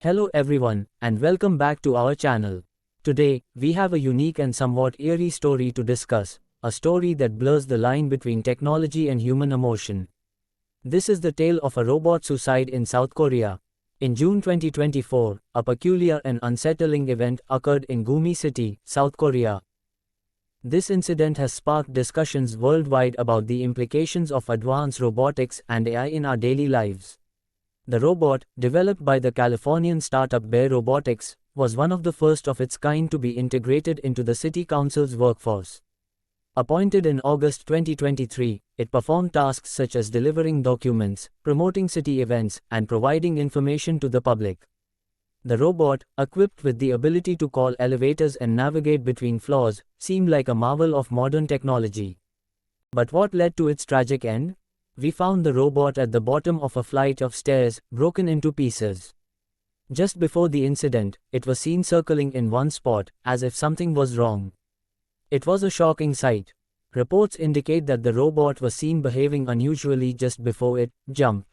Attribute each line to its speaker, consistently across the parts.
Speaker 1: Hello everyone, and welcome back to our channel. Today, we have a unique and somewhat eerie story to discuss, a story that blurs the line between technology and human emotion. This is the tale of a robot suicide in South Korea. In June 2024, a peculiar and unsettling event occurred in Gumi City, South Korea. This incident has sparked discussions worldwide about the implications of advanced robotics and AI in our daily lives. The robot, developed by the Californian startup Bear Robotics, was one of the first of its kind to be integrated into the city council's workforce. Appointed in August 2023, it performed tasks such as delivering documents, promoting city events, and providing information to the public. The robot, equipped with the ability to call elevators and navigate between floors, seemed like a marvel of modern technology. But what led to its tragic end? We found the robot at the bottom of a flight of stairs, broken into pieces. Just before the incident, it was seen circling in one spot, as if something was wrong. It was a shocking sight. Reports indicate that the robot was seen behaving unusually just before it jumped.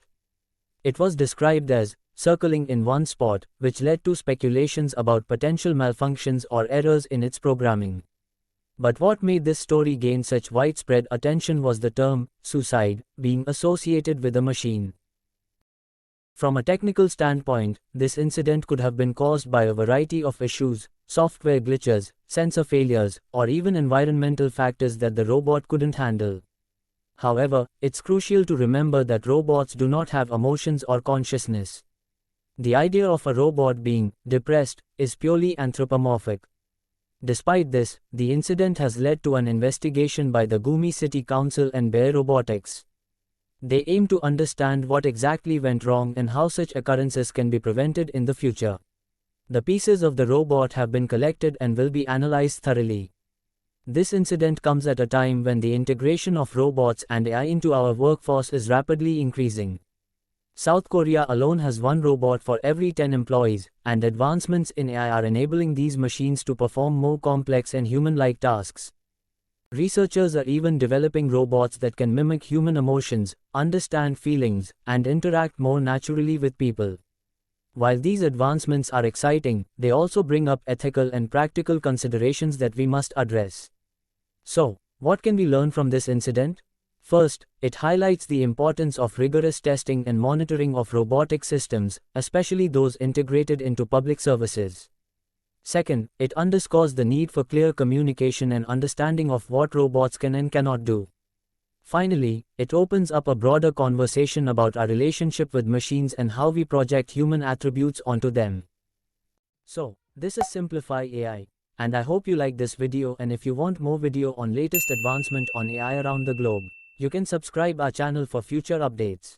Speaker 1: It was described as circling in one spot, which led to speculations about potential malfunctions or errors in its programming. But what made this story gain such widespread attention was the term, suicide, being associated with a machine. From a technical standpoint, this incident could have been caused by a variety of issues, software glitches, sensor failures, or even environmental factors that the robot couldn't handle. However, it's crucial to remember that robots do not have emotions or consciousness. The idea of a robot being depressed is purely anthropomorphic. Despite this, the incident has led to an investigation by the Gumi City Council and Bear Robotics. They aim to understand what exactly went wrong and how such occurrences can be prevented in the future. The pieces of the robot have been collected and will be analyzed thoroughly. This incident comes at a time when the integration of robots and AI into our workforce is rapidly increasing. South Korea alone has one robot for every 10 employees, and advancements in AI are enabling these machines to perform more complex and human-like tasks. Researchers are even developing robots that can mimic human emotions, understand feelings, and interact more naturally with people. While these advancements are exciting, they also bring up ethical and practical considerations that we must address. So, what can we learn from this incident? First, it highlights the importance of rigorous testing and monitoring of robotic systems, especially those integrated into public services. Second, it underscores the need for clear communication and understanding of what robots can and cannot do. Finally, it opens up a broader conversation about our relationship with machines and how we project human attributes onto them. So, this is Simplify AI. And I hope you like this video, and if you want more video on latest advancement on AI around the globe, you can subscribe our channel for future updates.